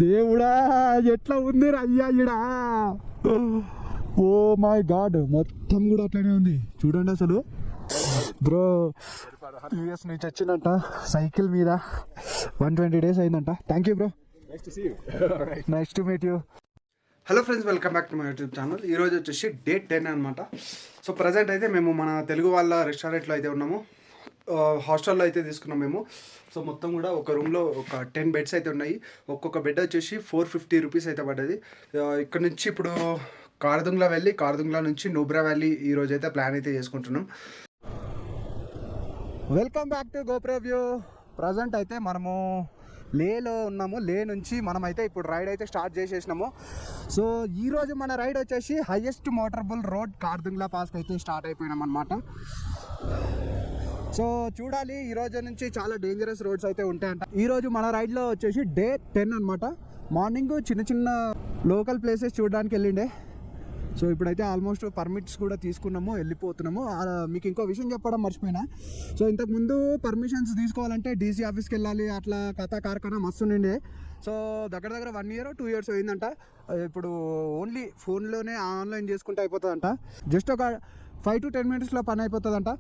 దేవుడా ఎట్లా ఉంది అయ్యా ఇడా. ఓ మై గాడ్, మొత్తం కూడా అట్లనే ఉంది చూడండి అసలు. బ్రో యూఎస్ నుంచి వచ్చిందంట సైకిల్ మీద, 120 days అయిందంట. Thank you bro, nice to meet you. Hello friends, welcome back to my YouTube channel. ఈరోజు వచ్చేసి డే 10 అనమాట. సో ప్రజెంట్ అయితే మేము మన తెలుగు వాళ్ళ రెస్టారెంట్లో అయితే ఉన్నాము. హాస్టల్లో అయితే తీసుకున్నాం మేము. సో మొత్తం కూడా ఒక రూమ్లో ఒక 10 beds అయితే ఉన్నాయి. ఒక్కొక్క బెడ్ వచ్చేసి 450 రూపీస్ అయితే పడ్డది. ఇక్కడ నుంచి ఇప్పుడు కార్దుంగ్లా వెళ్ళి, కార్దుంగ్లా నుంచి నూబ్రా వ్యాలీ ఈరోజు అయితే ప్లాన్ అయితే చేసుకుంటున్నాం. Welcome back to GoPro view. Present అయితే మనము లేలో ఉన్నాము. లే నుంచి మనమైతే ఇప్పుడు రైడ్ అయితే స్టార్ట్ చేసేసినాము. సో ఈరోజు మన రైడ్ వచ్చేసి హైయెస్ట్ మోటరబుల్ రోడ్ కార్దుంగ్లా పాస్కి అయితే స్టార్ట్ అయిపోయినాం అనమాట. సో చూడాలి, ఈరోజు నుంచి చాలా డేంజరస్ రోడ్స్ అయితే ఉంటాయంట. ఈరోజు మన రైడ్లో వచ్చేసి డే 10 అనమాట. మార్నింగ్ చిన్న చిన్న లోకల్ ప్లేసెస్ చూడడానికి వెళ్ళిండే. సో ఇప్పుడైతే ఆల్మోస్ట్ పర్మిట్స్ కూడా తీసుకున్నాము, వెళ్ళిపోతున్నాము. మీకు ఇంకో విషయం చెప్పడం మర్చిపోయినా. సో ఇంతకుముందు పర్మిషన్స్ తీసుకోవాలంటే డీసీ ఆఫీస్కి వెళ్ళాలి, అట్లా కథ కార్ఖానా మస్తు ఉండే. సో దగ్గర 1 year 2 years అయిందంట. ఇప్పుడు ఓన్లీ ఫోన్లోనే ఆన్లైన్ చేసుకుంటే అయిపోతుందంట. జస్ట్ ఒక 5 to 10 minutesలో పని అయిపోతుందంట.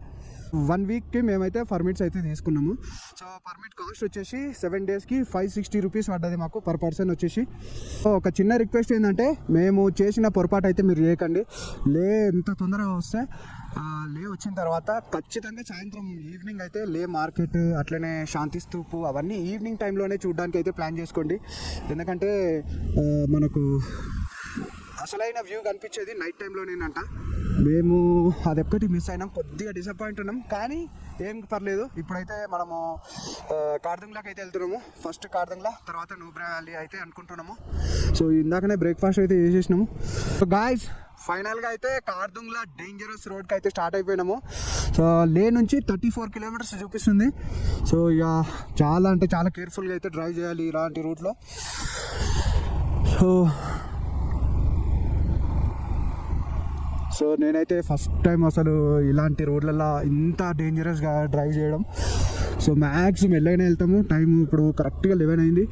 1 weekకి మేమైతే పర్మిట్స్ అయితే తీసుకున్నాము. సో పర్మిట్ కాస్ట్ వచ్చేసి 7 daysకి 560 రూపీస్ పడ్డది మాకు పర్ పర్సన్ వచ్చేసి. ఒక చిన్న రిక్వెస్ట్ ఏంటంటే, మేము చేసిన పొరపాటు అయితే మీరు చేయకండి. లే ఎంత తొందరగా వస్తే లే వచ్చిన తర్వాత ఖచ్చితంగా సాయంత్రం ఈవినింగ్ అయితే లే మార్కెట్, అట్లనే శాంతి స్తూపు అవన్నీ ఈవినింగ్ టైంలోనే చూడడానికి అయితే ప్లాన్ చేసుకోండి. ఎందుకంటే మనకు అసలైన వ్యూ కనిపించేది నైట్ టైంలోనేనంట. మేము అదొక్కటి మిస్ అయినాం, కొద్దిగా డిసప్పాయింట్ ఉన్నాం. కానీ ఏం పర్లేదు. ఇప్పుడైతే మనము కార్దుంగ్లాకి అయితే వెళ్తున్నాము. ఫస్ట్ కార్దుంగ్లా, తర్వాత నూబ్రా వ్యాలీ అయితే అనుకుంటున్నాము. సో ఇందాకనే బ్రేక్ఫాస్ట్ అయితే చేసేసినాము. సో గాయ్స్, ఫైనల్గా అయితే కార్దుంగ్లా డేంజరస్ రోడ్కి అయితే స్టార్ట్ అయిపోయినాము. సో లే నుంచి 34 kilometers చూపిస్తుంది. సో ఇక చాలా అంటే చాలా కేర్ఫుల్గా అయితే డ్రైవ్ చేయాలి ఇలాంటి రూట్లో. సో నేనైతే ఫస్ట్ టైం అసలు ఇలాంటి రోడ్లలో ఇంత డేంజరస్గా డ్రైవ్ చేయడం. సో మ్యాక్స్ మెల్లగానే వెళ్తాము. టైం ఇప్పుడు కరెక్ట్గా 11 అయింది.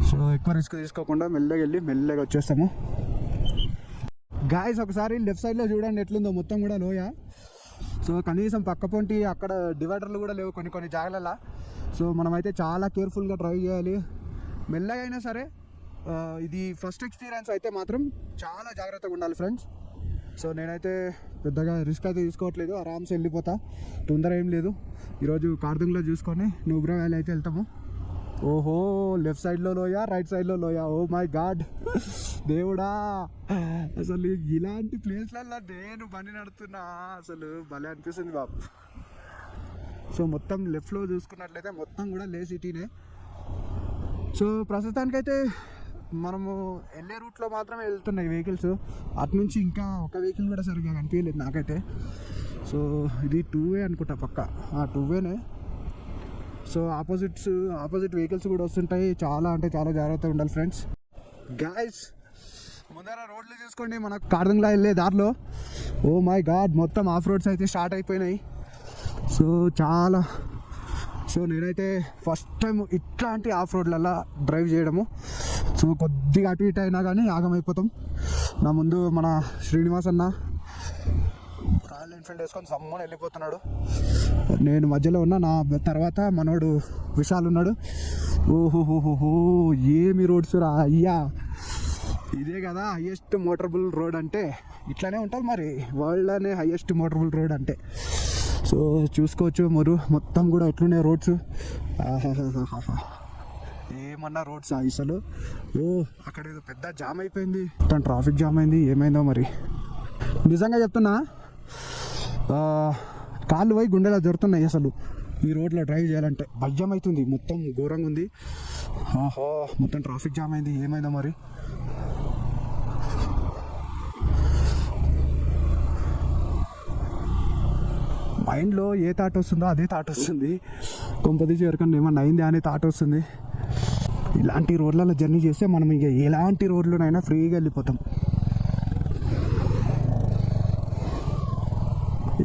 సో ఎక్కువ రిస్క్ తీసుకోకుండా మెల్లగా వెళ్ళి మెల్లగా వచ్చేస్తాము. గాయస్, ఒకసారి లెఫ్ట్ సైడ్లో చూడండి ఎట్లుందో, మొత్తం కూడా లోయ. సో కనీసం పక్కపొంటి అక్కడ డివైడర్లు కూడా లేవు కొన్ని జాగాలలో. సో మనమైతే చాలా కేర్ఫుల్గా డ్రైవ్ చేయాలి. మెల్లగా అయినా సరే, ఇది ఫస్ట్ ఎక్స్పీరియన్స్ అయితే మాత్రం చాలా జాగ్రత్తగా ఉండాలి ఫ్రెండ్స్. సో నేనైతే పెద్దగా రిస్క్ అయితే తీసుకోవట్లేదు, ఆరామ్స్ వెళ్ళిపోతా, తొందర ఏం లేదు. ఈరోజు కార్దుంగ్లా చూసుకొని నూబ్రా వ్యాలీ అయితే వెళ్తాము. ఓహో, లెఫ్ట్ సైడ్లో లోయ, రైట్ సైడ్లో లోయ. ఓ మై గాడ్, దేవుడా, అసలు ఇలాంటి ప్లేస్లలో నేను బండి నడుతున్నా, అసలు భలే అనిపిస్తుంది బాబు. సో మొత్తం లెఫ్ట్లో చూసుకున్నట్లయితే మొత్తం కూడా లే సిటీనే. సో ప్రస్తుతానికైతే మనము వెళ్ళే రూట్లో మాత్రమే వెళ్తున్నాయి వెహికల్స్. అటు నుంచి ఇంకా ఒక వెహికల్ కూడా సరిగ్గా కనిపించలేదు నాకైతే. సో ఇది 2way అనుకుంటా, పక్క 2wayనే. సో ఆపోజిట్ వెహికల్స్ కూడా వస్తుంటాయి. చాలా అంటే చాలా జాగ్రత్తగా ఉండాలి ఫ్రెండ్స్. గాయ్స్, ముందర రోడ్లు చూసుకోండి. మన కార్దుంగ్లా వెళ్ళే దారిలో ఓ మై గాడ్, మొత్తం ఆఫ్ రోడ్స్ అయితే స్టార్ట్ అయిపోయినాయి. సో నేనైతే ఫస్ట్ టైం ఇట్లాంటి ఆఫ్ రోడ్లలో డ్రైవ్ చేయడము. సో కొద్దిగా అటు ఇటు అయినా కానీ ఆగమైపోతాం. నా ముందు మన శ్రీనివాస్ అన్న రాయల్ ఎన్ఫీల్డ్ వేసుకొని సమ్మని వెళ్ళిపోతున్నాడు. నేను మధ్యలో ఉన్నా, నా తర్వాత మనోడు విశాల్ ఉన్నాడు. ఓహోహోహో, ఏమి రోడ్స్ రా అయ్యా. ఇదే కదా హైయెస్ట్ మోటరబుల్ రోడ్ అంటే, ఇట్లానే ఉంటుంది మరి వరల్డ్లోనే హైయెస్ట్ మోటరబుల్ రోడ్ అంటే. సో చూసుకోవచ్చు మొత్తం కూడా ఎట్లున్నాయి రోడ్స్. ఏమన్నా రోడ్స్ అసలు. ఓ అక్కడ ఏదో పెద్ద జామ్ అయిపోయింది, మొత్తం ట్రాఫిక్ జామ్ అయింది. ఏమైందో మరి, నిజంగా చెప్తున్నా, కాళ్ళు పోయి గుండెలా జరుగుతున్నాయి అసలు. ఈ రోడ్లో డ్రైవ్ చేయాలంటే భయం అవుతుంది, మొత్తం ఘోరంగా ఉంది. మొత్తం ట్రాఫిక్ జామ్ అయింది. ఏమైందో మరి. మైండ్లో ఏ థాట్ వస్తుందో అదే థాట్ వస్తుంది. కొంపదీసి ఎవరికన్నా ఏమన్నా అయింది అనే థాట్ వస్తుంది. ఇలాంటి రోడ్లలో జర్నీ చేస్తే మనం ఇక ఎలాంటి రోడ్లోనైనా ఫ్రీగా వెళ్ళిపోతాం.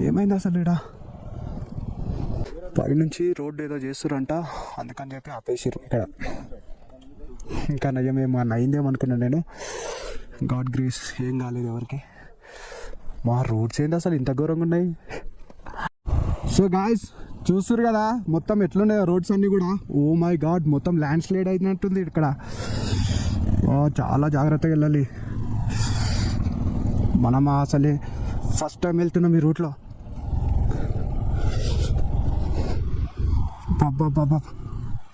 ఏమైంది అసలు ఇక్కడ? పైనుంచి రోడ్డు ఏదో చేస్తురంట, అందుకని చెప్పి ఆపేసారు ఇక్కడ. ఇంకా నయ్యమేమో అయిందేమనుకున్నాను నేను. గాడ్ గ్రేస్ ఏం కాలేదు ఎవరికి. మా రోడ్స్ ఏంటి అసలు ఇంత ఘోరంగా ఉన్నాయి. సో గాయస్ చూస్తున్నారు కదా మొత్తం ఎట్లున్నాయో రోడ్స్ అన్నీ కూడా. ఓ మై గాడ్ మొత్తం ల్యాండ్ స్లైడ్ అయినట్టుంది ఇక్కడ. చాలా జాగ్రత్తగా వెళ్ళాలి మనం. అసలే ఫస్ట్ టైం వెళ్తున్నాం ఈ రూట్లో. బాబా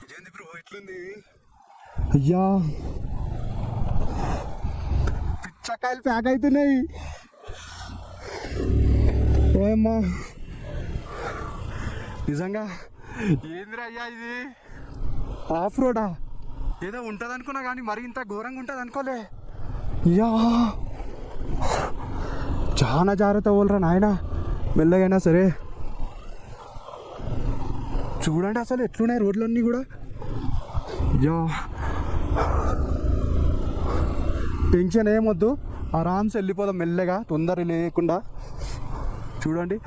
ఇదేంది బ్రో ఎట్లుంది? అయ్యా పిచ్చకాయలు ప్యాక్ అవుతున్నాయి. ఓయమ్మా నిజంగా ఏందిరా అయ్యా ఇది ఆఫ్ రోడా? ఏదో ఉంటుంది అనుకున్నా కానీ మరి ఇంత ఘోరంగా ఉంటుంది అనుకోలే. అయ్యా చాలా జాగ్రత్త పోలరా నాయన, మెల్లగైనా సరే. చూడండి అసలు ఎట్లున్నాయి రోడ్లన్నీ కూడా. యా టెన్షన్ ఏమొద్దు, ఆరామ్స్ వెళ్ళిపోదాం మెల్లగా, తొందర లేకుండా. చూడండి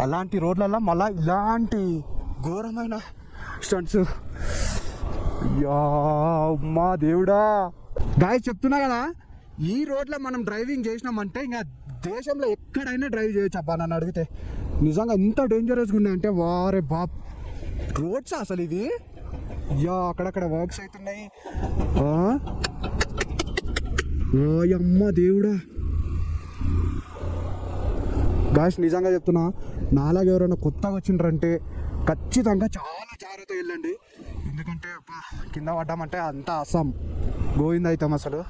అలాంటి రోడ్లల్లో మళ్ళీ ఇలాంటి ఘోరమైన స్టంట్స్. యా మా దేవుడా. గాయస్ చెప్తున్నా కదా, ఈ రోడ్లో మనం డ్రైవింగ్ చేసినామంటే ఇంకా దేశంలో ఎక్కడైనా డ్రైవ్ చేయొచ్చు అబ్బా నన్ను అడిగితే. నిజంగా ఎంత డేంజరస్గా ఉన్నాయంటే వారే బాప్ రోడ్స్ అసలు ఇవి. యా అక్కడక్కడ వర్క్స్ అవుతున్నాయి. అమ్మ దేవుడా. గాయస్ నిజంగా చెప్తున్నా, నాలాగా ఎవరైనా కొత్తగా వచ్చిండ్రంటే ఖచ్చితంగా చాలా జాగ్రత్తగా వెళ్ళండి. ఎందుకంటే కింద పడ్డామంటే అంతా అస్సాం గోవింద అవుతాం అసలు.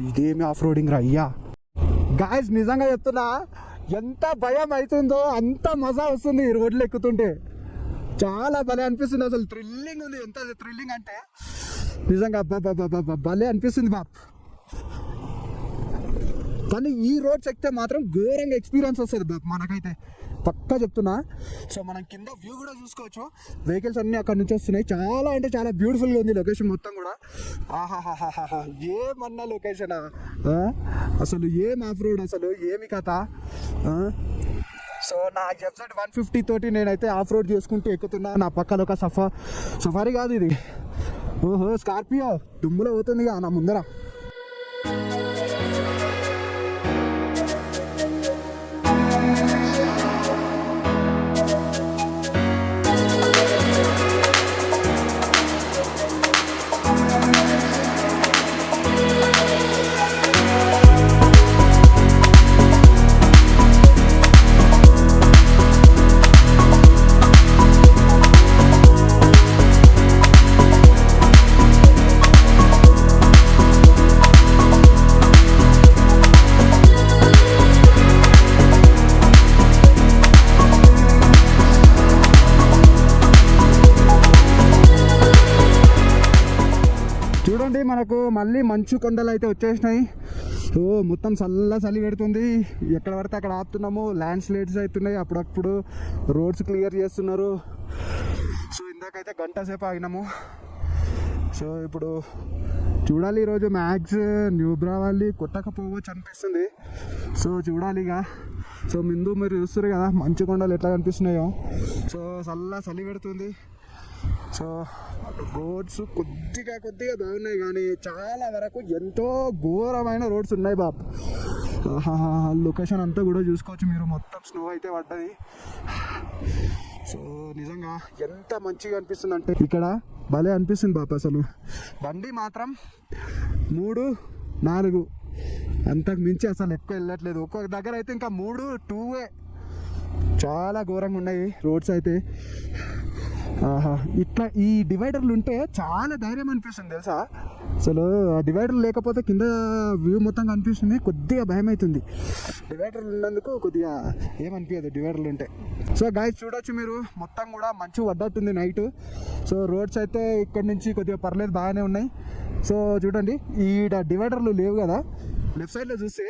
ఇదేమి ఆఫ్ రోడింగ్ రా అయ్యా. గాయస్ నిజంగా చెప్తున్నా, ఎంత భయం అవుతుందో అంత మజా వస్తుంది ఈ రోడ్లు ఎక్కుతుంటే. చాలా భలే అనిపిస్తుంది అసలు, థ్రిల్లింగ్ ఉంది. ఎంత థ్రిల్లింగ్ అంటే నిజంగా భలే అనిపిస్తుంది బాప్. కానీ ఈ రోడ్స్ ఎక్కితే మాత్రం ఘోరంగా ఎక్స్పీరియన్స్ వస్తుంది బాప్ మనకైతే, పక్కా చెప్తున్నా. సో మనం కింద వ్యూ కూడా చూసుకోవచ్చు, వెహికల్స్ అన్నీ అక్కడ నుంచి వస్తున్నాయి. చాలా అంటే చాలా బ్యూటిఫుల్గా ఉంది లొకేషన్ మొత్తం కూడా. ఆహాహాహాహా ఏమన్నా లొకేషన్ అసలు, ఏం ఆఫ్ రోడ్ అసలు, ఏమి కథ. సో నా FZ150 తోటి నేనైతే ఆఫ్ రోడ్ చేసుకుంటూ ఎక్కుతున్నా. నా పక్కన ఒక సఫారీ కాదు ఇది, ఓహో స్కార్పియో దుమ్ములో పోతుంది నా ముందర. చూడండి మనకు మళ్ళీ మంచు కొండలు అయితే వచ్చేసినాయి. సో మొత్తం చలి పెడుతుంది, ఎక్కడ పడితే అక్కడ ఆపుతున్నాము. ల్యాండ్ స్లైడ్స్ అవుతున్నాయి, అప్పుడప్పుడు రోడ్స్ క్లియర్ చేస్తున్నారు. సో ఇందాకైతే గంట సేపు ఆగినాము. సో ఇప్పుడు చూడాలి, ఈరోజు మ్యాక్స్ న్యూబ్రా వాళ్ళు కొట్టకపోవచ్చు అనిపిస్తుంది. సో చూడాలి ఇక. సో ముందు మీరు చూస్తారు కదా మంచు కొండలు ఎట్లా కనిపిస్తున్నాయో. సో చలి పెడుతుంది. సో రోడ్స్ కొద్దిగా బాగున్నాయి, కానీ చాలా వరకు ఎంతో ఘోరమైన రోడ్స్ ఉన్నాయి బాబు. లొకేషన్ అంతా కూడా చూసుకోవచ్చు మీరు, మొత్తం స్నో అయితే పడ్డది. సో నిజంగా ఎంత మంచిగా అనిపిస్తుంది అంటే ఇక్కడ భలే అనిపిస్తుంది బాబు. అసలు బండి మాత్రం 3, 4 అంతకు మించి అసలు ఎక్కువ వెళ్ళట్లేదు. ఒక్కొక్క దగ్గర అయితే ఇంకా 3, 2 చాలా ఘోరంగా ఉన్నాయి రోడ్స్ అయితే. ఇట్లా ఈ డివైడర్లు ఉంటే చాలా ధైర్యం అనిపిస్తుంది తెలుసా. అసలు ఆ డివైడర్ లేకపోతే కింద వ్యూ మొత్తం కనిపిస్తుంది, కొద్దిగా భయం అవుతుంది. డివైడర్లు ఉన్నందుకు కొద్దిగా ఏమనిపించదు డివైడర్లు ఉంటే. సో గాయస్ చూడొచ్చు మీరు, మొత్తం కూడా మంచు పడ్డట్టుంది నైట్. సో రోడ్స్ అయితే ఇక్కడ నుంచి కొద్దిగా పర్లేదు, బాగానే ఉన్నాయి. సో చూడండి ఈడ డివైడర్లు లేవు కదా, లెఫ్ట్ సైడ్లో చూస్తే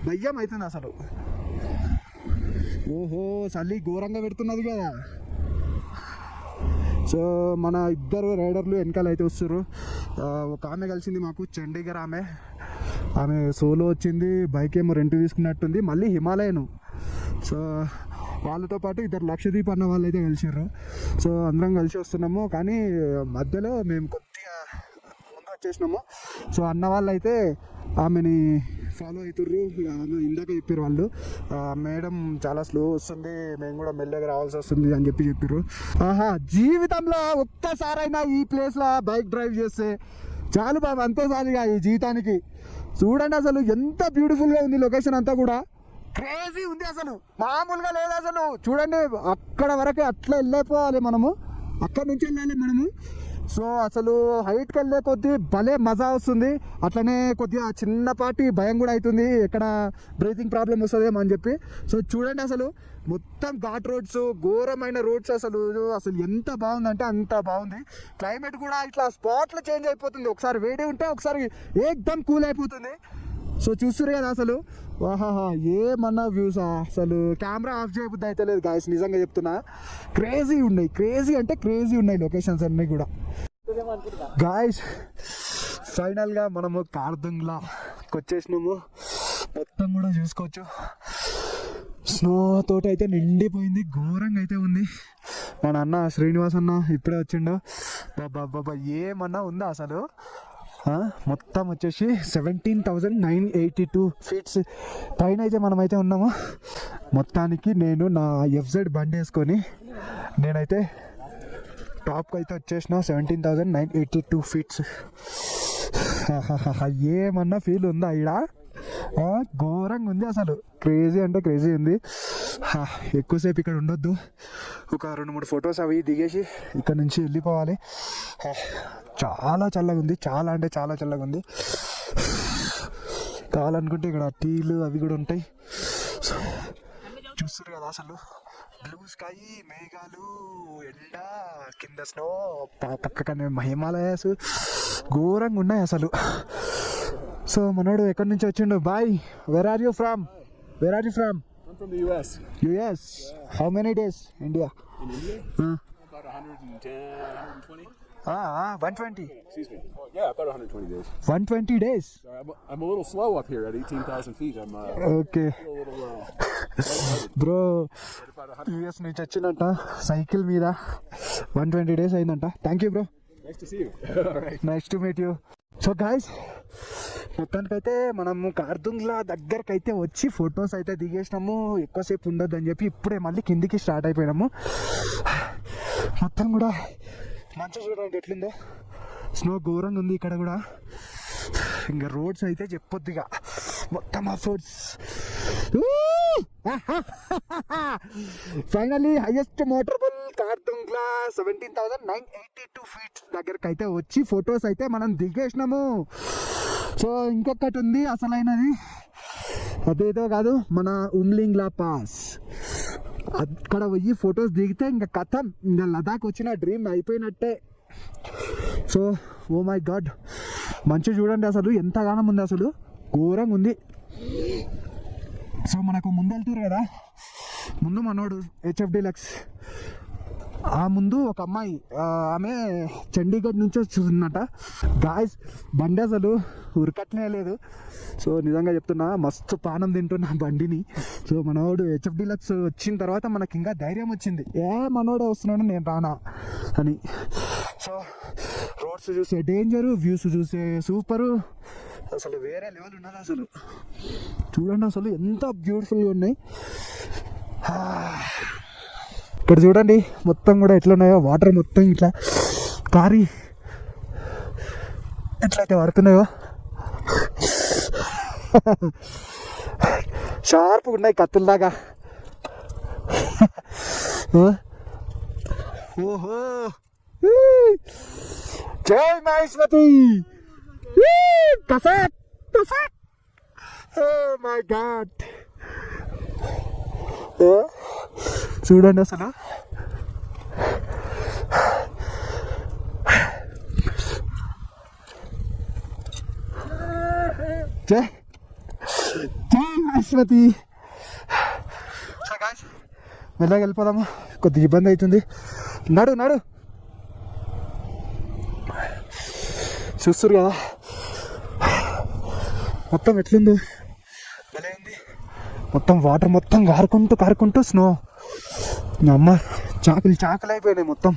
భయం అవుతుంది అసలు. ఓహో చలి ఘోరంగా పెడుతున్నది కదా. సో మన ఇద్దరు రైడర్లు వెనకాల అయితే వస్తారు. ఒక ఆమె కలిసింది మాకు, చండీగఢ్ ఆమె సోలో వచ్చింది, బైక్ ఏమో రెంట్ తీసుకున్నట్టుంది, మళ్ళీ హిమాలయన్. సో వాళ్ళతో పాటు ఇద్దరు లక్షదీప్ అన్న వాళ్ళు అయితే కలిసిర్రు. సో అందరం కలిసి వస్తున్నాము, కానీ మధ్యలో మేము కొద్దిగా ముందు వచ్చేసినాము. సో అన్న వాళ్ళు అయితే ఆమెని ఫాలో అవుతుర్రు. ఇందాక చెప్పారు వాళ్ళు, మేడం చాలా స్లో వస్తుంది, మేము కూడా మెల్లగా రావాల్సి వస్తుంది అని చెప్పారు. ఆహా, జీవితంలో ఒక్కసారైనా ఈ ప్లేస్లో బైక్ డ్రైవ్ చేస్తే చాలు బాబు, అంతేసారిగా ఈ జీవితానికి. చూడండి అసలు ఎంత బ్యూటిఫుల్గా ఉంది లొకేషన్ అంతా కూడా, క్రేజీ ఉంది అసలు, మామూలుగా లేదు అసలు. చూడండి అక్కడ వరకు అట్లా వెళ్ళిపోవాలి మనము, అక్కడ నుంచి వెళ్ళాలి మనము. సో అసలు హైట్కి వెళ్ళే కొద్దీ భలే మజా వస్తుంది, అట్లనే కొద్దిగా చిన్నపాటి భయం కూడా అవుతుంది, ఎక్కడ బ్రీతింగ్ ప్రాబ్లం వస్తుందేమో అని చెప్పి. సో చూడండి అసలు మొత్తం ఘాట్ రోడ్స్, ఘోరమైన రోడ్స్, అసలు ఎంత బాగుందంటే అంత బాగుంది. క్లైమేట్ కూడా ఇట్లా స్పాట్లో చేంజ్ అయిపోతుంది, ఒకసారి వేడి ఉంటే ఒకసారి ఏకదమ్ కూల్ అయిపోతుంది. సో చూస్తున్నారు కదా అసలు, వాహాహా ఏమన్నా వ్యూస్, అసలు కెమెరా ఆఫ్ చేయబుద్ది అయితే లేదు గాయస్, నిజంగా చెప్తున్నా. క్రేజీ ఉన్నాయి, క్రేజీ అంటే క్రేజీ ఉన్నాయి లొకేషన్స్ అన్నీ కూడా గాయస్. ఫైనల్గా మనము కార్దుంగ్లాకి వచ్చేసినాము, మొత్తం కూడా చూసుకోవచ్చు. స్నో తోటి అయితే నిండిపోయింది, ఘోరంగా అయితే ఉంది. మన అన్న శ్రీనివాస్ అన్న ఇప్పుడే వచ్చిండు, బాబా ఏమన్నా ఉందా అసలు. మొత్తం వచ్చేసి 17,982 ఫీట్స్ పైన అయితే మనమైతే ఉన్నాము. మొత్తానికి నేను నా FZ బండి వేసుకొని నేనైతే టాప్కి అయితే వచ్చేసిన 17,982 ఫీట్స్. ఏమన్నా ఫీల్ ఉందా ఈడ, ఘోరంగా ఉంది అసలు, క్రేజీ అంటే క్రేజీ ఉంది. ఎక్కువసేపు ఇక్కడ ఉండొద్దు, ఒక 2-3 ఫొటోస్ అవి దిగేసి ఇక్కడ నుంచి వెళ్ళిపోవాలి. చాలా చల్లగా ఉంది, చాలా అంటే చాలా చల్లగా ఉంది. కావాలనుకుంటే ఇక్కడ టీలు అవి కూడా ఉంటాయి. చూస్తారు కదా అసలు, బ్లూ స్కై, మేఘాలు, ఎండ, కింద స్నో, పక్కనే హిమాలయాస్, ఘోరంగా ఉన్నాయి అసలు. సో మనోడు ఎక్కడి నుంచి వచ్చిండు? Boy, where are you from? I'm from the US. US? How many days? India? In India? About 110, 120. 120. Excuse me. Yeah, about 120 days. 120 days? Sorry, I'm a little slow up here at 18,000 feet. I'm Okay. a little bro US నుంచి వచ్చిందంట cycle మీద, 120 days అయిందంట. Thank you bro. Nice to see you. All right. Nice to meet you. So guys, మొత్తానికైతే మనము కార్దుంగ్లా దగ్గరికి అయితే వచ్చి photos అయితే దిగేసినాము. ఎక్కువసేపు ఉండొద్దు అని చెప్పి ఇప్పుడే మళ్ళీ కిందికి స్టార్ట్ అయిపోయినాము. మొత్తం కూడా మంచిగా చూడడానికి ఎట్లుందో, స్నో ఘోరంగా ఉంది ఇక్కడ కూడా. ఇంకా రోడ్స్ అయితే చెప్పొద్దు, ఇక మొత్తం of roads. Finally highest motorable Khardung La 17,982 feets దగ్గరికి అయితే వచ్చి ఫొటోస్ అయితే మనం దిగేసినాము. సో ఇంకొకటి ఉంది అసలైనది, అదేదో కాదు, మన ఉమ్లింగ్లా పాస్. అక్కడ పోయి ఫొటోస్ దిగితే ఇంకా కథం, ఇంకా లదాఖ్ వచ్చిన డ్రీమ్ అయిపోయినట్టే. సో ఓ మై గాడ్, మంచిగా చూడండి అసలు, ఎంతగానం ఉంది అసలు, ఘోరంగా ఉంది. సో మనకు ముందు వెళ్తారు కదా, ముందు మనోడు HF Deluxe, ఆ ముందు ఒక అమ్మాయి, ఆమె చండీగఢ్ నుంచి చూసిందట. గాయస్ బండి అసలు ఉరకట్లే లేదు. సో నిజంగా చెప్తున్నా, మస్తు పానం తింటున్నా బండిని. సో మనోడు HF Deluxe వచ్చిన తర్వాత మనకి ఇంకా ధైర్యం వచ్చింది, మనోడే వస్తున్నాడు నేను రానా అని. సో రోడ్స్ చూసే డేంజరు, వ్యూస్ చూసే సూపరు, అసలు వేరే లెవెల్ ఉన్నది అసలు. చూడండి అసలు ఎంత బ్యూటిఫుల్గా ఉన్నాయి. ఇక్కడ చూడండి మొత్తం కూడా ఎట్లా ఉన్నాయో, వాటర్ మొత్తం ఇట్లా కారి ఎట్లయితే పడుతున్నాయో, షార్ప్గా ఉన్నాయి కత్తుల్లాగా. ఓహో, జై మహేశ్వతి, కసాక్ కసాక్, ఓ మై గాడ్. చూడండి అసలు జై జై మహేశ్వతి. మెల్లగా వెళ్ళిపోదాము, కొద్దిగా ఇబ్బంది అవుతుంది. నడు నడు, చూస్తారు కదా మొత్తం ఎట్లుందో, భలే ఉంది. మొత్తం వాటర్ మొత్తం కారుకుంటూ స్నో అమ్మ చాకులు అయిపోయినాయి మొత్తం.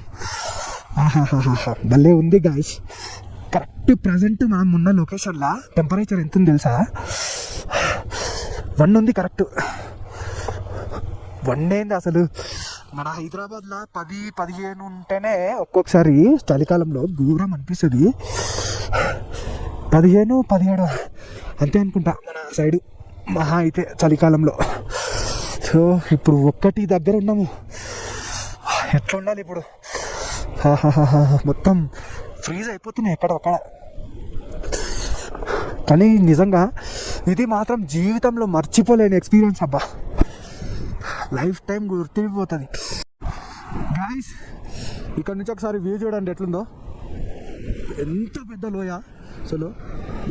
ఆహాహాహా భలే ఉంది గాయస్. కరెక్ట్ ప్రజెంట్ మనం ఉన్న లొకేషన్లో టెంపరేచర్ ఎంత ఉంది తెలుసా? 1 ఉంది కరెక్ట్. 1 ఏంది అసలు. మన హైదరాబాద్లో 10-15 ఉంటేనే ఒక్కొక్కసారి చలికాలంలో ఘోరం అనిపిస్తుంది. 15-17 అంతే అనుకుంటా మన సైడు మహా అయితే చలికాలంలో. సో ఇప్పుడు 1 దగ్గర ఉన్నాము. ఎట్లా ఉండాలి ఇప్పుడు? మొత్తం ఫ్రీజ్ అయిపోతున్నాయి ఎక్కడొక్కడ. కానీ నిజంగా ఇది మాత్రం జీవితంలో మర్చిపోలేని ఎక్స్పీరియన్స్ అబ్బా. లైఫ్ టైం గుర్తిపోతుంది గాయస్. ఇక్కడ నుంచి ఒకసారి వ్యూ చూడండి ఎట్లుందో. ఎంత పెద్ద లోయ అసలు.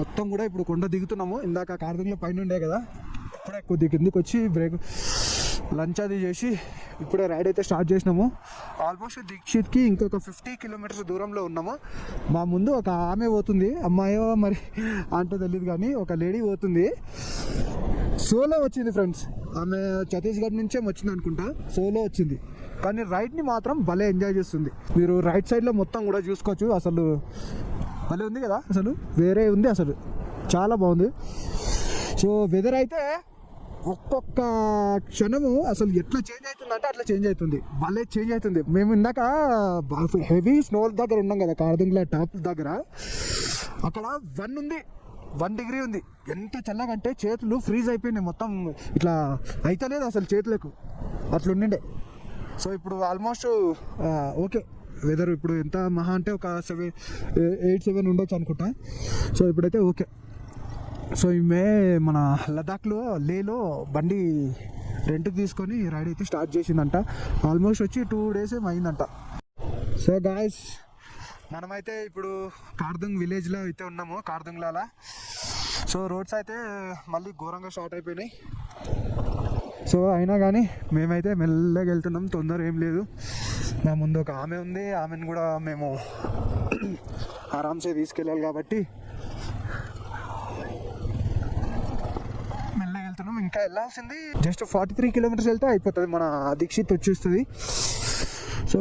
మొత్తం కూడా ఇప్పుడు కొండ దిగుతున్నాము. ఇందాక కార్దంలో పైన ఉండే కదా, ఇప్పుడే కొద్ది కిందికి వచ్చి బ్రేక్ లంచ్ అది చేసి ఇప్పుడే రైడ్ అయితే స్టార్ట్ చేసినాము. ఆల్మోస్ట్ దీక్షిత్కి ఇంకొక 50 కిలోమీటర్స్ దూరంలో ఉన్నాము. మా ముందు ఒక ఆమె పోతుంది, అమ్మాయో మరి అంటే తెలియదు కానీ ఒక లేడీ పోతుంది. సోలో వచ్చింది ఫ్రెండ్స్. ఆమె ఛత్తీస్గఢ్ నుంచే వచ్చింది అనుకుంటా. సోలో వచ్చింది కానీ రైడ్ని మాత్రం భలే ఎంజాయ్ చేస్తుంది. మీరు రైట్ సైడ్లో మొత్తం కూడా చూసుకోవచ్చు. అసలు భలే ఉంది కదా, అసలు వేరే ఉంది, అసలు చాలా బాగుంది. సో వెదర్ అయితే ఒక్కొక్క క్షణము అసలు ఎట్లా చేంజ్ అవుతుందంటే అట్లా చేంజ్ అవుతుంది. భలే చేంజ్ అవుతుంది. మేము ఇందాక హెవీ స్నో దగ్గర ఉన్నాం కదా, కార్దంగ్లా టాప్ దగ్గర. అక్కడ 1 డిగ్రీ ఉంది. ఎంత చల్లగంటే చేతులు ఫ్రీజ్ అయిపోయినాయి మొత్తం. ఇట్లా అయితలేదు అసలు చేతులకు, అట్లా ఉండిండే. సో ఇప్పుడు ఆల్మోస్ట్ ఓకే వెదర్. ఇప్పుడు ఎంత మహా అంటే ఒక 8-7 ఉండొచ్చు అనుకుంటా. సో ఇప్పుడైతే ఓకే. సో ఈమె మన లదాఖ్లో లేలో బండి రెంట్కి తీసుకొని రైడ్ అయితే స్టార్ట్ చేసిందంట. ఆల్మోస్ట్ వచ్చి 2 days అయిందంట. సో గాయస్ మనమైతే ఇప్పుడు కార్దుంగ్ విలేజ్లో అయితే ఉన్నాము, కార్దుంగ్లాలా. సో రోడ్స్ అయితే మళ్ళీ ఘోరంగా షార్ట్ అయిపోయినాయి. సో అయినా కానీ మేమైతే మెల్లగా వెళ్తున్నాం, తొందర ఏం లేదు. మా ముందు ఒక ఆమె ఉంది, ఆమెను కూడా మేము ఆరామ్సే తీసుకెళ్ళాలి కాబట్టి మెల్లగా వెళ్తున్నాం. ఇంకా వెళ్ళాల్సింది జస్ట్ 43 కిలోమీటర్స్ వెళ్తే అయిపోతుంది, మన దీక్షిత్ వచ్చేస్తుంది. సో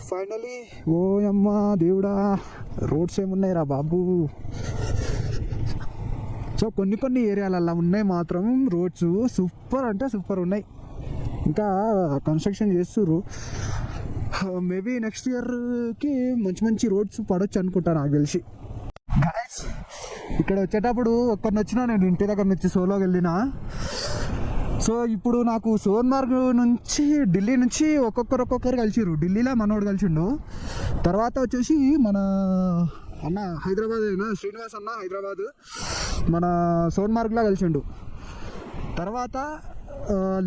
ఫైనలీ ఓ అమ్మ దేవుడా, రోడ్స్ ఏమున్నాయి రా బాబు. సో కొన్ని ఏరియాలల్లో ఉన్నాయి మాత్రం రోడ్స్ సూపర్ అంటే సూపర్ ఉన్నాయి. ఇంకా కన్స్ట్రక్షన్ చేస్తుర్రు. మేబీ నెక్స్ట్ ఇయర్కి మంచి రోడ్స్ పడవచ్చు అనుకుంటా నాకు తెలిసి. గాయస్ ఇక్కడ వచ్చేటప్పుడు ఒక్కరిని వచ్చినా, నేను ఇంటి దగ్గర నుంచి సోలోకి వెళ్ళినా. సో ఇప్పుడు నాకు సోన్మార్గ్ నుంచి ఢిల్లీ నుంచి ఒక్కొక్కరు కలిసిరు. ఢిల్లీలో మనోడు కలిసిండు. తర్వాత వచ్చేసి మన అన్న హైదరాబాద్ శ్రీనివాస్ అన్న హైదరాబాద్ మన సోన్మార్గ్లో కలిసిండు. తర్వాత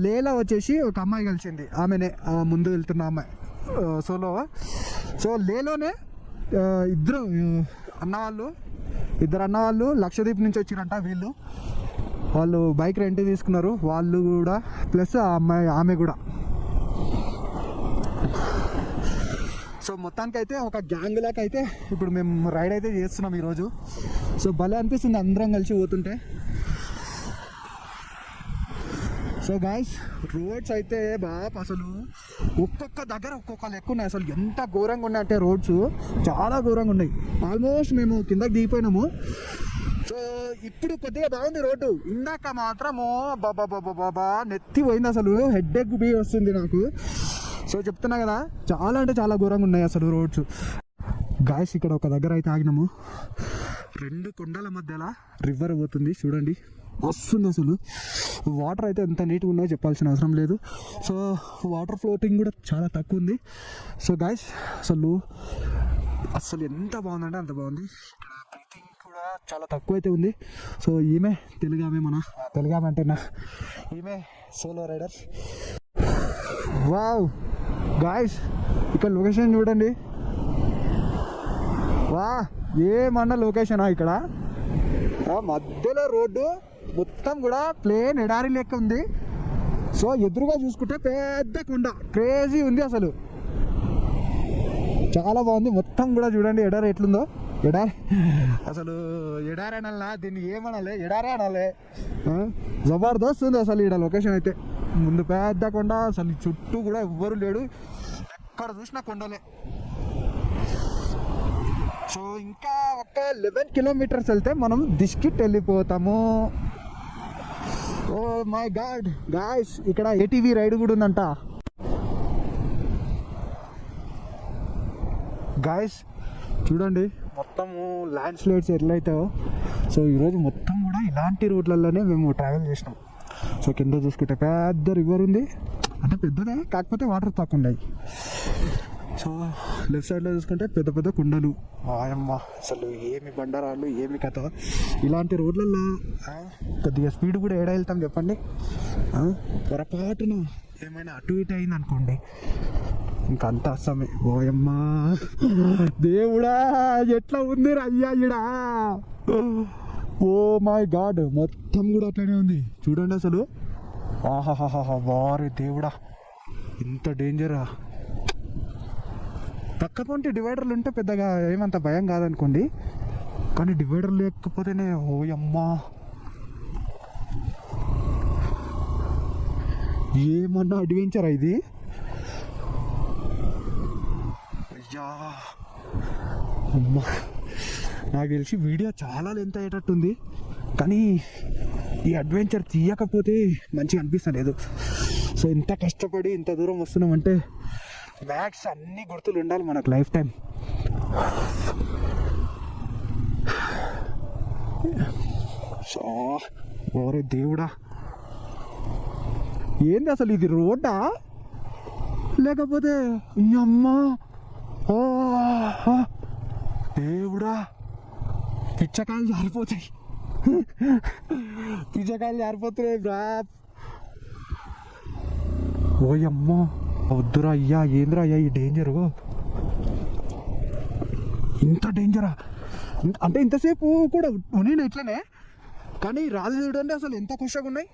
లేలా వచ్చేసి ఒక అమ్మాయి కలిసింది, ఆమెనే ముందు వెళ్తున్న అమ్మాయి సోలో. సో లేలోనే ఇద్దరు అన్నవాళ్ళు లక్షద్వీప్ నుంచి వచ్చిరంట. వాళ్ళు బైక్ రెంట్ తీసుకున్నారు వాళ్ళు కూడా, ప్లస్ ఆ అమ్మాయి ఆమె కూడా. సో మొత్తానికైతే ఒక గ్యాంగ్ లాగా అయితే ఇప్పుడు మేము రైడ్ అయితే చేస్తున్నాం ఈరోజు. సో భలే అనిపిస్తుంది అందరం కలిసి పోతుంటే. సో గాయస్ రోడ్స్ అయితే బాగా అసలు ఒక్కొక్క దగ్గర ఒక్కొక్క లెక్క ఉన్నాయి. అసలు ఎంత ఘోరంగా ఉన్నాయి అంటే రోడ్స్ చాలా ఘోరంగా ఉన్నాయి. ఆల్మోస్ట్ మేము కిందకి దిగిపోయినాము. సో ఇప్పుడు కొద్దిగా బాగుంది రోడ్డు. ఇందాక మాత్రము బాబా నెత్తి పోయింది, అసలు హెడ్ఏక్ బి వస్తుంది నాకు. సో చెప్తున్నా కదా, చాలా అంటే చాలా ఘోరంగా ఉన్నాయి అసలు రోడ్స్. గాయస్ ఇక్కడ ఒక దగ్గర అయితే ఆగినాము. 2 కొండల మధ్యలో రివర్ పోతుంది చూడండి, వస్తుంది అసలు. వాటర్ అయితే ఎంత నీట్గా ఉన్నాయో చెప్పాల్సిన అవసరం లేదు. సో వాటర్ ఫ్లోటింగ్ కూడా చాలా తక్కువ ఉంది. సో గాయస్ అసలు ఎంత బాగుందంటే అంత బాగుంది. ఇక్కడ బ్రీతింగ్ కూడా చాలా తక్కువ అయితే ఉంది. సో ఈమె తెలుగు ఆమె అంటేనా ఈమె సోలో రైడర్. వావ్ గాయస్ ఇక్కడ లొకేషన్ చూడండి. వా ఏమన్నా లొకేషనా ఇక్కడ. మధ్యలో రోడ్డు మొత్తం కూడా ప్లేన్ ఎడారి లెక్క ఉంది. సో ఎదురుగా చూసుకుంటే పెద్ద కొండ, క్రేజీ ఉంది అసలు, చాలా బాగుంది. మొత్తం కూడా చూడండి ఎడారి ఎట్లుందో. ఎడారి అసలు ఎడారి అనాలా, దీన్ని ఏమనాలి, ఎడారే అనాలి. జబర్దస్త్ ఉంది అసలు ఈడ లొకేషన్ అయితే. ముందు పెద్ద కొండ, అసలు చుట్టూ కూడా ఎవ్వరు లేడు, ఎక్కడ చూసినా కొండలే. సో ఇంకా ఒక 11 కిలోమీటర్స్ వెళ్తే మనం దిష్కిట్ వెళ్ళిపోతాము. ఓ మై గాడ్ గాయ్స్, ఇక్కడ ఏటీవీ రైడ్ కూడా ఉందంట గాయ్స్. చూడండి మొత్తము ల్యాండ్ స్లైడ్స్ ఎట్లయితాయో. సో ఈరోజు మొత్తం కూడా ఇలాంటి రోడ్లలోనే మేము ట్రావెల్ చేసినాం. సో కింద చూసుకుంటే పెద్ద రివర్ ఉంది, అంటే పెద్దదే కాకపోతే వాటర్ తక్కువ ఉన్నాయి. సో లెఫ్ట్ సైడ్లో చూసుకుంటే పెద్ద పెద్ద కుండలు. ఆయమ్మ అసలు ఏమి బండరాళ్ళు, ఏమి కథ. ఇలాంటి రోడ్లలో కొద్దిగా స్పీడ్ కూడా ఏడా వెళ్తాం చెప్పండి. పొరపాటున ఏమైనా అటు ఇటు అయింది అనుకోండి, ఇంకంత అస్సమే. ఓయమ్మా దేవుడా, ఎట్లా ఉంది అయ్యా ఇడా. ఓ మై గాడ్, మొత్తం కూడా అట్లనే ఉంది చూడండి అసలు. ఆహాహాహా, వారి దేవుడా, ఇంత డేంజరా. పక్క పొంటి డివైడర్లు ఉంటే పెద్దగా ఏమంత భయం కాదనుకోండి, కానీ డివైడర్ లేకపోతేనే ఓయమ్మా ఏమన్నా అడ్వెంచరా ఇది. అయ్యా అమ్మా, నాకు తెలిసి వీడియో చాలా లెంత్ అయ్యేటట్టుంది, కానీ ఈ అడ్వెంచర్ తీయకపోతే మంచిగా అనిపిస్తలేదు. సో ఇంత కష్టపడి ఇంత దూరం వస్తున్నామంటే మ్యాక్స్ అన్ని గుర్తులు ఉండాలి మనకు లైఫ్ టైం. సో ఓరే దేవుడా, ఏంది అసలు ఇది రోడ్డా లేకపోతే అమ్మా. ఓ దేవుడా, పిచ్చకాయలు జారిపోతాయి, పిచ్చకాయలు జారిపోతున్నాయి బ్రా. ఓయమ్మా వద్దురా అయ్యా, ఏంద్రా అయ్యా ఈ డేంజరు, ఇంత డేంజరా. అంటే ఇంతసేపు కూడా ఉన్నాయి ఇట్లనే, కానీ రాదు చూడండి అసలు ఎంత కుషగా ఉన్నాయి.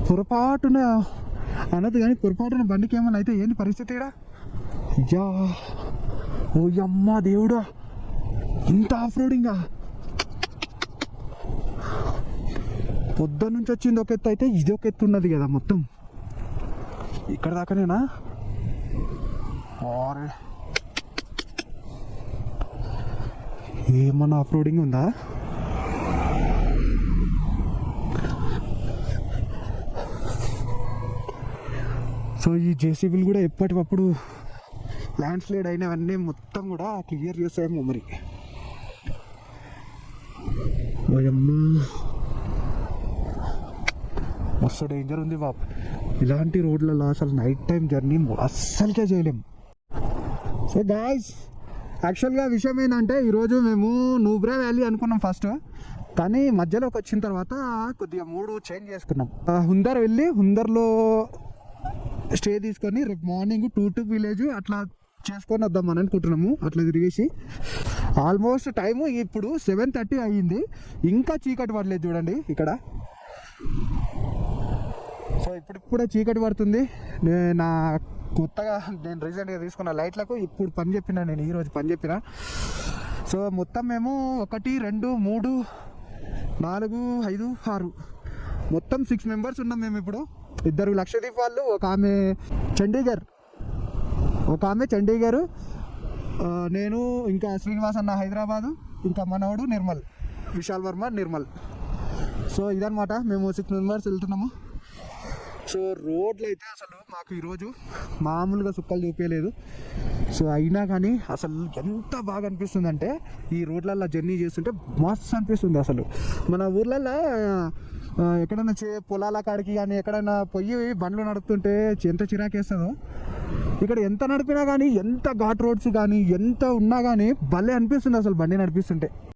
పొరపాటున అనదు కానీ పొరపాటున బండికి ఏమన్నా అయితే ఏంది పరిస్థితి ఇక్కడ. అయ్యా ఓయమ్మా దేవుడా, ఇంత ఆఫ్ రోడింగా. పొద్దున్న నుంచి వచ్చింది ఒక ఎత్తు అయితే ఇది ఒక ఎత్తు ఉన్నది కదా మొత్తం. ఇక్కడ దాకానేనా? ఏమన్నా ఆఫ్ రోడింగ్ ఉందా? సో ఈ జేసీబీలు కూడా ఎప్పటికప్పుడు ల్యాండ్ స్లైడ్ అయినవన్నీ మొత్తం కూడా క్లియర్ చేస్తాయేమో మరి. మస్తు డేంజర్ ఉంది బాబు ఇలాంటి రోడ్లలో. అసలు నైట్ టైం జర్నీ అస్సలుకే చేయలేము. సో గాయ్స్, యాక్చువల్గా విషయం ఏంటంటే ఈరోజు మేము నూబ్రా వ్యాలీ అనుకున్నాం ఫస్ట్, కానీ మధ్యలోకి వచ్చిన తర్వాత కొద్దిగా మూడు చేంజ్ చేసుకున్నాం. హుందర్ వెళ్ళి హుందర్లో స్టే తీసుకొని రేపు మార్నింగ్ 2 విలేజ్ అట్లా చేసుకొని వద్దామని అనుకుంటున్నాము. అట్లా తిరిగేసి ఆల్మోస్ట్ టైము ఇప్పుడు 7:30 అయ్యింది, ఇంకా చీకటి పడలేదు చూడండి ఇక్కడ. సో ఇప్పుడు చీకటి పడుతుంది. నా కొత్తగా నేను రీసెంట్గా తీసుకున్న లైట్లకు ఇప్పుడు పని చెప్పిన, నేను ఈరోజు పని చెప్పిన. సో మొత్తం మేము 1 2 3 4 5 6 మొత్తం 6 మెంబర్స్ ఉన్నాం మేము ఇప్పుడు. 2 లక్షదీప్ వాళ్ళు, ఒక ఆమె చండీగఢ్, నేను ఇంకా శ్రీనివాస్ అన్న హైదరాబాదు, ఇంకా మనోడు నిర్మల్, విశాల్ వర్మ నిర్మల్. సో ఇదన్నమాట, మేము 6 మెంబర్స్ వెళ్తున్నాము. సో రోడ్లు అయితే అసలు మాకు ఈరోజు మామూలుగా సుక్కలు చూపించలేదు. సో అయినా కానీ అసలు ఎంత బాగా అనిపిస్తుంది అంటే ఈ రోడ్లల్లో జర్నీ చేస్తుంటే మస్తు అనిపిస్తుంది. అసలు మన ఊర్లల్లో ఎక్కడైనా పొలాల కాడికి కానీ ఎక్కడైనా పొయ్యి బండ్లు నడుపుతుంటే ఎంత చిరాకేస్తుందో, ఇక్కడ ఎంత నడిపినా కానీ, ఎంత ఘాట్ రోడ్స్ కానీ ఎంత ఉన్నా కానీ భలే అనిపిస్తుంది అసలు బండి నడిపిస్తుంటే.